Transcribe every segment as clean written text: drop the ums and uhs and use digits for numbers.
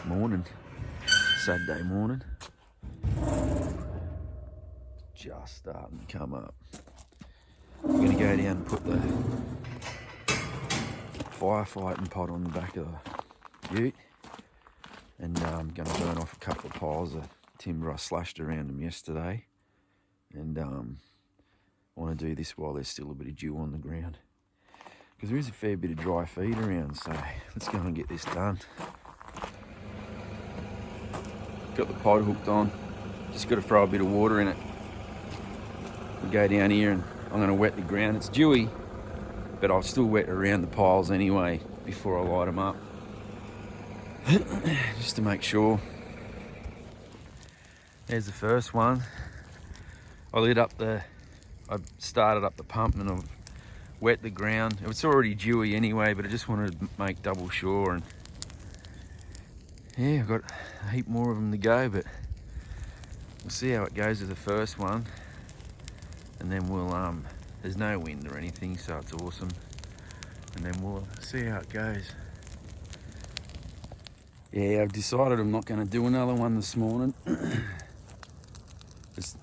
Morning, Saturday morning. Just starting to come up. I'm going to go down and put the firefighting pot on the back of the ute, and I'm going to burn off a couple of piles of timber I slashed around them yesterday, and I want to do this while there's still a bit of dew on the ground, because there is a fair bit of dry feed around, so let's go and get this done. Got the pod hooked on, just got to throw a bit of water in it. We'll go down here and I'm going to wet the ground. It's dewy, but I'll still wet around the piles anyway before I light them up, just to make sure. There's the first one. I started up the pump and I've wet the ground. It's already dewy anyway, but I just wanted to make double sure. And yeah, I've got a heap more of them to go, but we'll see how it goes with the first one. And then we'll, there's no wind or anything, so it's awesome. And then we'll see how it goes. Yeah, I've decided I'm not going to do another one this morning.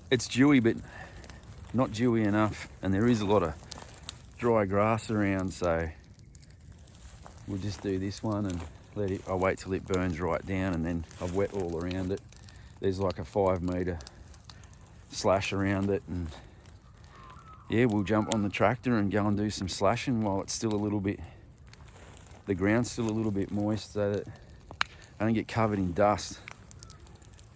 It's dewy, but not dewy enough. And there is a lot of dry grass around, so we'll just do this one and I'll wait till it burns right down, and then I've wet all around it. There's like a 5 metre slash around it, and yeah, we'll jump on the tractor and go and do some slashing while it's still a little bit, the ground's still a little bit moist, so that I don't get covered in dust.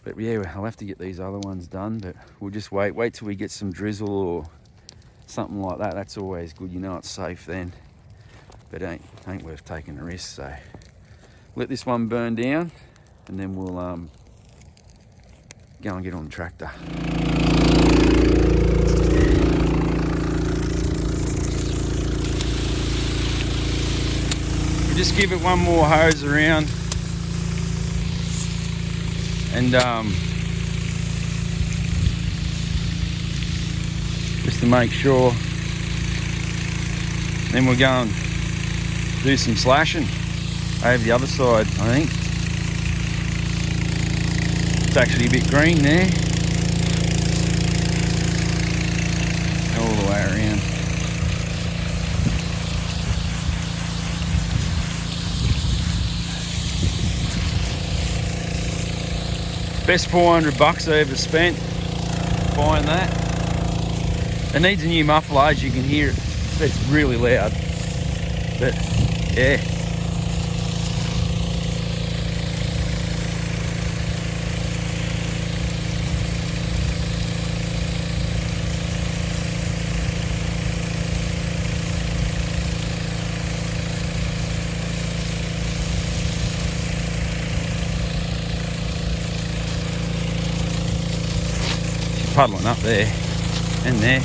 But yeah, I'll have to get these other ones done, but we'll just wait till we get some drizzle or something like that. That's always good, you know it's safe then, but it ain't worth taking a risk. So let this one burn down, and then we'll go and get on the tractor. We'll just give it one more hose around, and just to make sure. Then we'll go and do some slashing over the other side, I think. It's actually a bit green there. All the way around. Best $400 I ever spent buying that. It needs a new muffler, as you can hear it. It's really loud. But yeah. Puddling up there and there.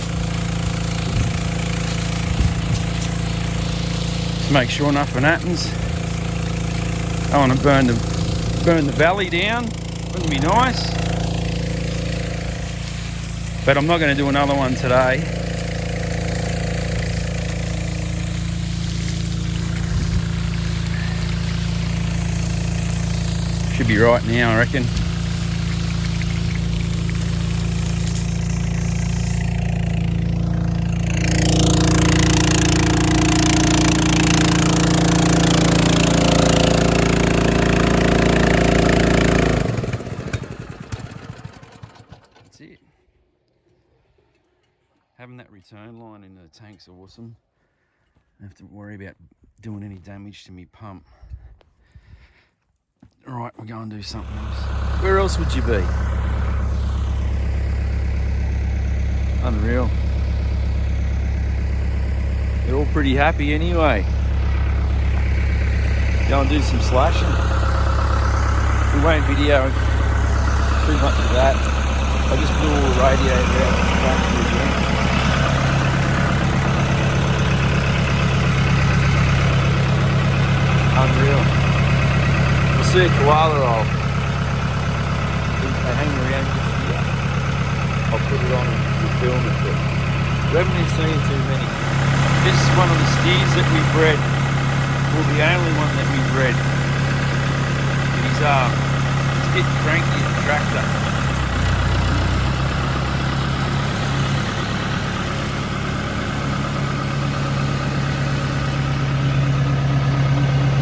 Just make sure nothing happens. I want to burn the valley down. Wouldn't be nice. But I'm not going to do another one today. Should be right now, I reckon. Having that return line in the tank's awesome. I don't have to worry about doing any damage to me pump. Alright, we'll go and do something else. Where else would you be? Unreal. They're all pretty happy anyway. Go and do some slashing. We won't video too much of that. I just blew all the radiator out of the tractor again. Unreal. We'll see a koala roll. They hang around just here. I'll put it on and we'll film it, but we haven't been seeing too many. This is one of the steers that we bred, or the only one that we bred. He's it's getting cranky in the tractor.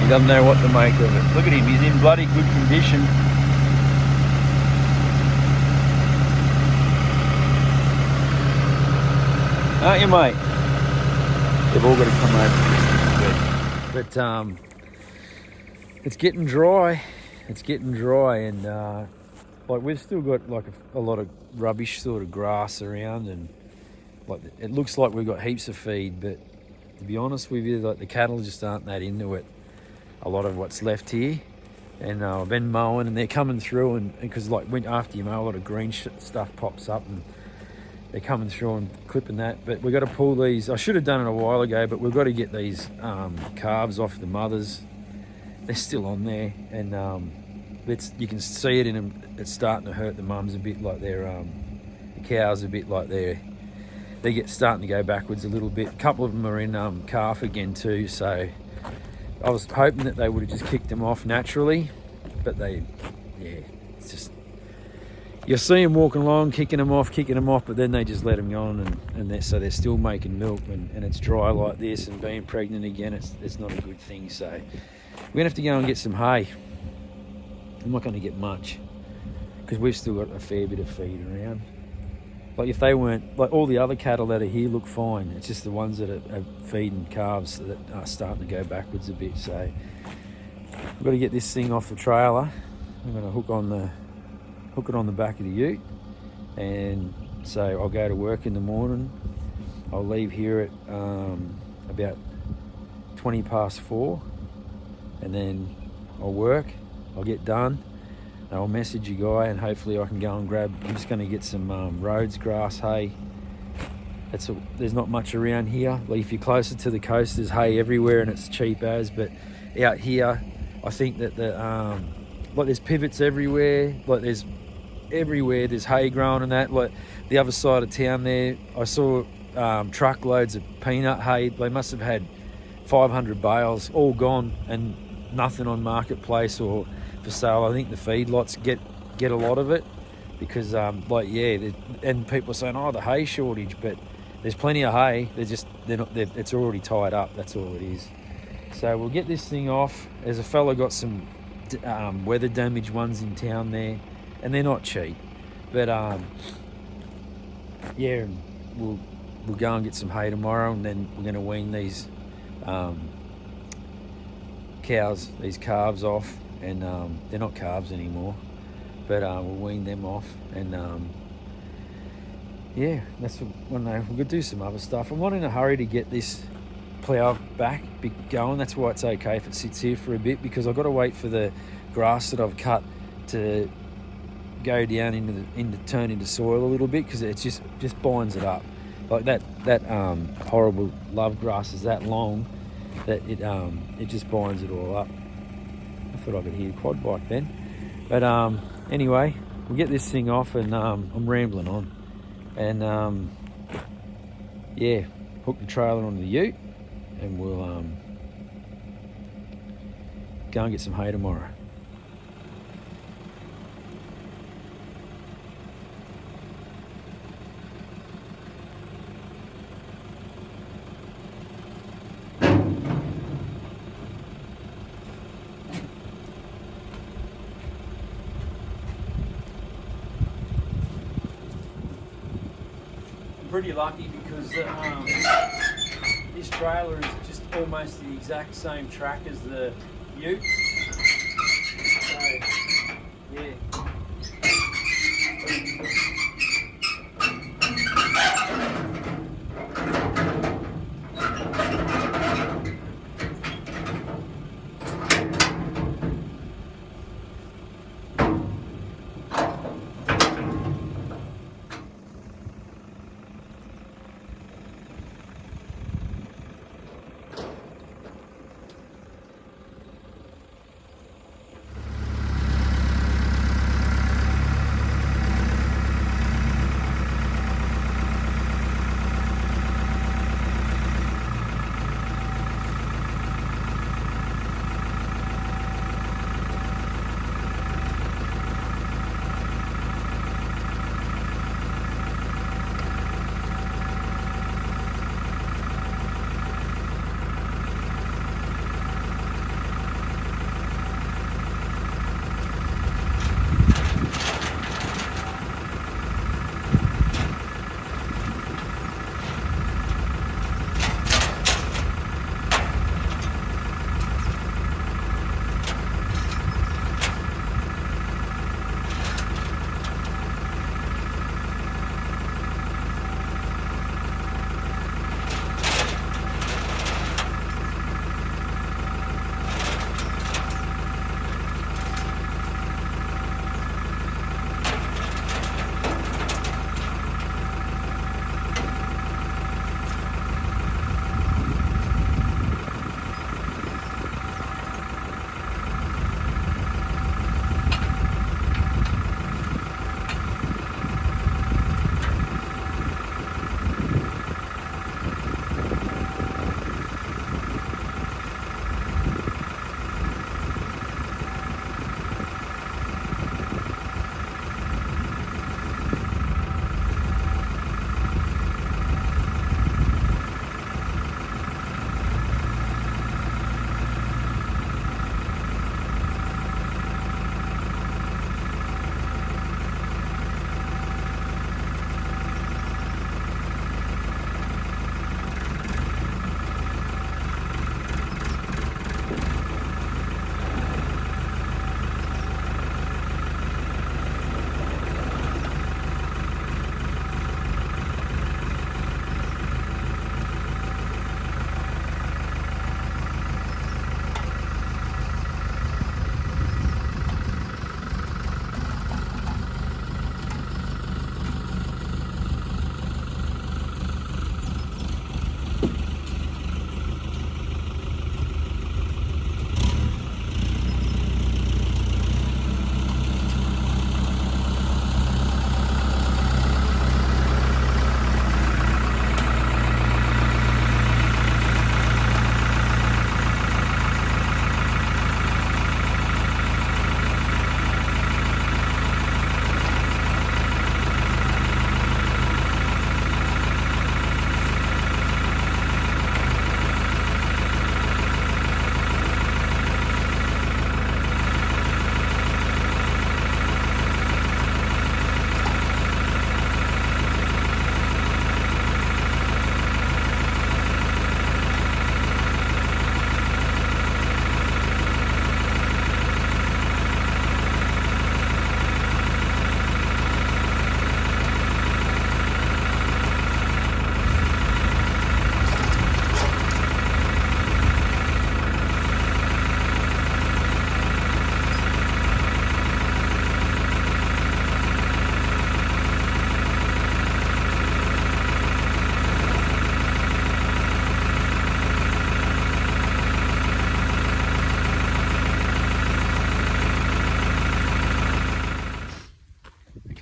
He doesn't know what to make of it. Look at him, he's in bloody good condition. Aren't you, mate? They've all got to come over. But it's getting dry. It's getting dry, and like we've still got like a lot of rubbish sort of grass around, and like it looks like we've got heaps of feed. But to be honest with you, like the cattle just aren't that into it. A lot of what's left here, and I've been mowing, and they're coming through, and because like after you mow, a lot of green stuff pops up, and they're coming through and clipping that. But we've got to pull these. I should have done it a while ago, but we've got to get these calves off the mothers. They're still on there, and you can see it in them. It's starting to hurt the mums a bit, like the cows a bit, like they get starting to go backwards a little bit. A couple of them are in calf again too, so I was hoping that they would have just kicked them off naturally, but it's just, you see them walking along, kicking them off, but then they just let them go on, and so they're still making milk, and it's dry like this, and being pregnant again, it's not a good thing. So we're gonna have to go and get some hay. I'm not going to get much because we've still got a fair bit of feed around. Like if they weren't, like all the other cattle that are here look fine. It's just the ones that are feeding calves that are starting to go backwards a bit. So I've got to get this thing off the trailer. I'm going to hook it on the back of the ute, and so I'll go to work in the morning. I'll leave here at about 4:20, and then I'll work. I'll get done, I'll message a guy, and hopefully I can go and grab, I'm just going to get some Rhodes grass hay. There's not much around here. Like if you're closer to the coast, there's hay everywhere and it's cheap as, but out here I think that like there's pivots everywhere, like there's hay growing and that. Like the other side of town there, I saw truckloads of peanut hay. They must have had 500 bales all gone and nothing on marketplace or for sale. I think the feedlots get a lot of it because and people are saying, oh, the hay shortage, but there's plenty of hay. It's already tied up. That's all it is. So we'll get this thing off. There's a fella got some weather damaged ones in town there, and they're not cheap, but we'll go and get some hay tomorrow, and then we're going to wean these these calves off, and they're not calves anymore, but we'll wean them off, and that's when we'll do some other stuff. I'm not in a hurry to get this plough back going. That's why it's okay if it sits here for a bit, because I've got to wait for the grass that I've cut to go down turn into soil a little bit, because it just binds it up. Like that horrible love grass is that long that it just binds it all up. I thought I could hear a quad bike then, but anyway, we'll get this thing off, and I'm rambling on, and hook the trailer onto the ute, and we'll go and get some hay tomorrow. Pretty lucky because this trailer is just almost the exact same track as the ute. So, yeah.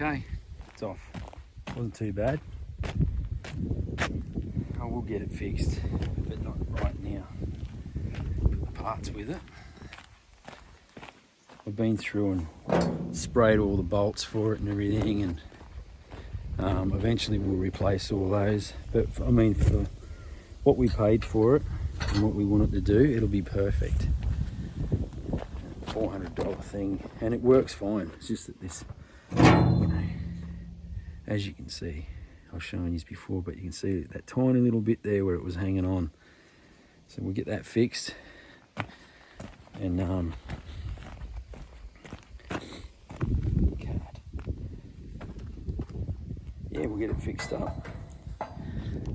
okay. It's off. Wasn't too bad. I will get it fixed, but not right now. Put the parts with it. I've been through and sprayed all the bolts for it and everything, and eventually we'll replace all those. But I mean, for what we paid for it and what we want it to do, it'll be perfect. $400 thing, and it works fine. It's just that this, you know, as you can see, I've shown you before, but you can see that tiny little bit there where it was hanging on. So we'll get that fixed, and yeah, we'll get it fixed up.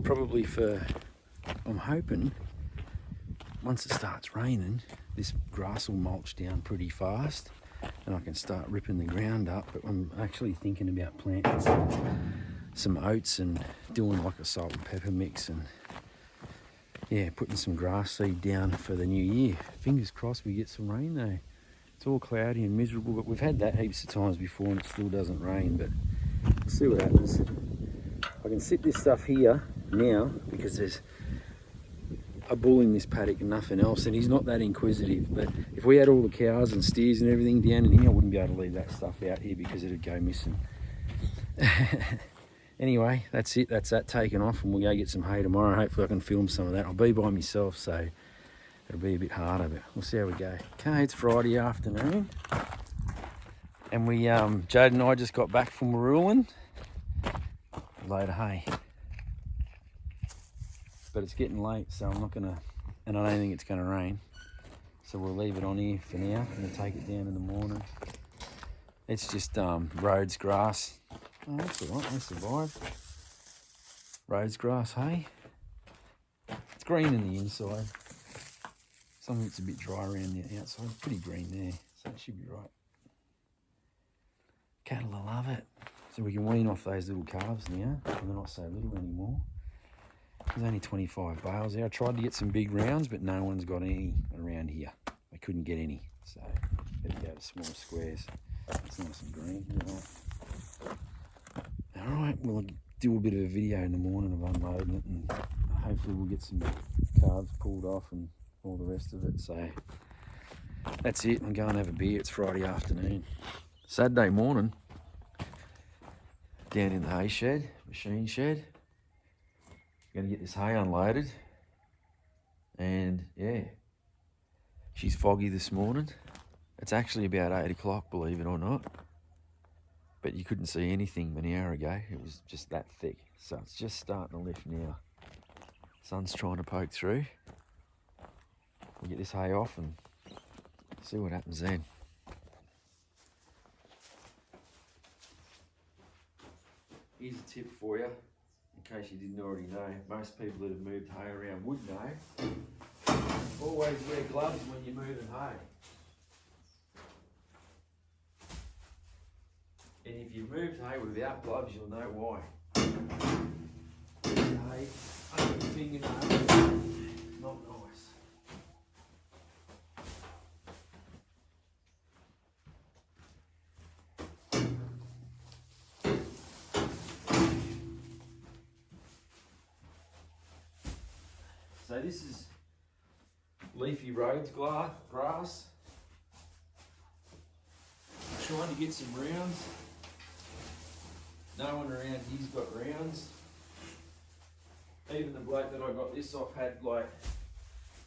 Probably for, I'm hoping, once it starts raining, this grass will mulch down pretty fast and I can start ripping the ground up. But I'm actually thinking about planting some oats and doing like a salt and pepper mix, and yeah, putting some grass seed down for the new year. Fingers crossed we get some rain though. It's all cloudy and miserable, but we've had that heaps of times before and it still doesn't rain, but we'll see what happens. I can sit this stuff here now because there's a bull in this paddock and nothing else, and he's not that inquisitive. But if we had all the cows and steers and everything down in here, I wouldn't be able to leave that stuff out here because it'd go missing. Anyway, that's it. That's that taken off, and we'll go get some hay tomorrow. Hopefully I can film some of that. I'll be by myself, so it'll be a bit harder, but we'll see how we go. Okay, it's Friday afternoon, and we Jade and I just got back from Marulan. A load of hay. But it's getting late, so I'm not gonna, and I don't think it's gonna rain, so we'll leave it on here for now and take it down in the morning. It's just Rhodes grass. Oh, that's all right, they survived. Rhodes grass hay. It's green in the inside. Some of it's a bit dry around the outside. Pretty green there, so it should be right. Cattle will love it. So we can wean off those little calves now, and they're not so little anymore. There's only 25 bales there. I tried to get some big rounds, but no one's got any around here. I couldn't get any, so better go to smaller squares. It's nice and green. All right, we'll do a bit of a video in the morning of unloading it, and hopefully we'll get some calves pulled off and all the rest of it. So that's it. I'm going to have a beer. It's Friday afternoon. Saturday morning, down in the hay shed, machine shed. Gonna get this hay unloaded, and yeah, she's foggy this morning. It's actually about 8 o'clock, believe it or not, but you couldn't see anything an hour ago. It was just that thick, so it's just starting to lift now. Sun's trying to poke through. We'll get this hay off and see what happens then. Here's a tip for you. In case you didn't already know, most people that have moved hay around would know. Always wear gloves when you're moving hay. And if you've moved hay without gloves, you'll know why. Hay under your fingernail, not nice. So this is leafy Rhodes grass. Trying to get some rounds. No one around here's got rounds. Even the bloke that I got this off had like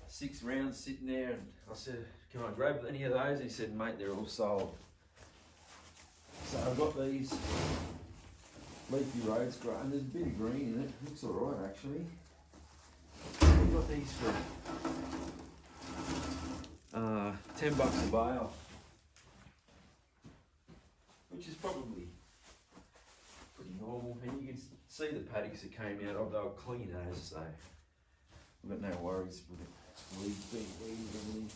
6 rounds sitting there, and I said, can I grab any of those? He said, mate, they're all sold. So I've got these leafy Rhodes grass, and there's a bit of green in it. Looks alright actually. I've got these for $10 a bale, which is probably pretty normal. And you can see the paddocks that came out of, they were clean as, so I've got no worries with it. Weeds being weeds and everything.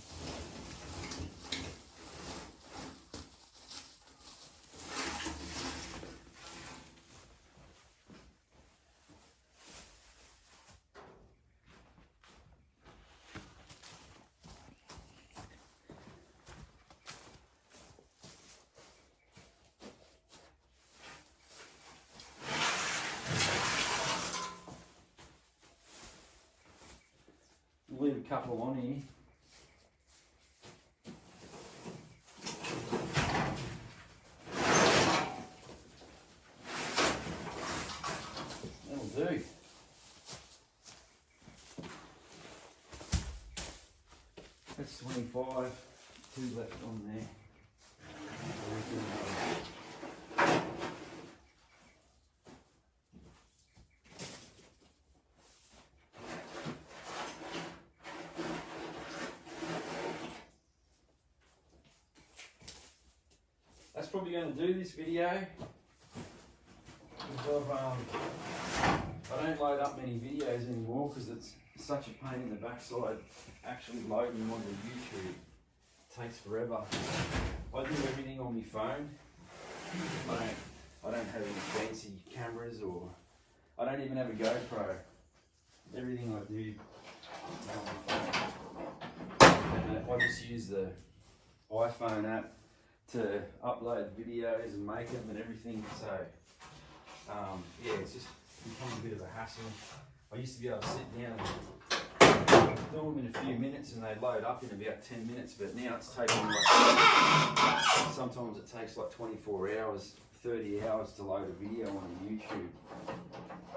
couple on here. That'll do. That's 25. 2 left on there. That's probably going to do this video. I don't load up many videos anymore because it's such a pain in the backside actually loading them onto YouTube. It takes forever. I do everything on my phone. I don't have any fancy cameras, or I don't even have a GoPro. Everything I do on my phone. And I just use the iPhone app to upload videos and make them and everything. So yeah, it's just become a bit of a hassle. I used to be able to sit down and do them in a few minutes and they load up in about 10 minutes, but now it's taking like, sometimes it takes like 24 hours, 30 hours to load a video on YouTube.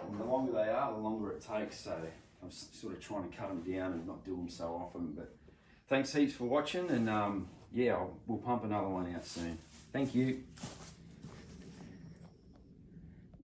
And the longer they are, the longer it takes, so I'm sort of trying to cut them down and not do them so often. But thanks heaps for watching, and yeah, we'll pump another one out soon. Thank you.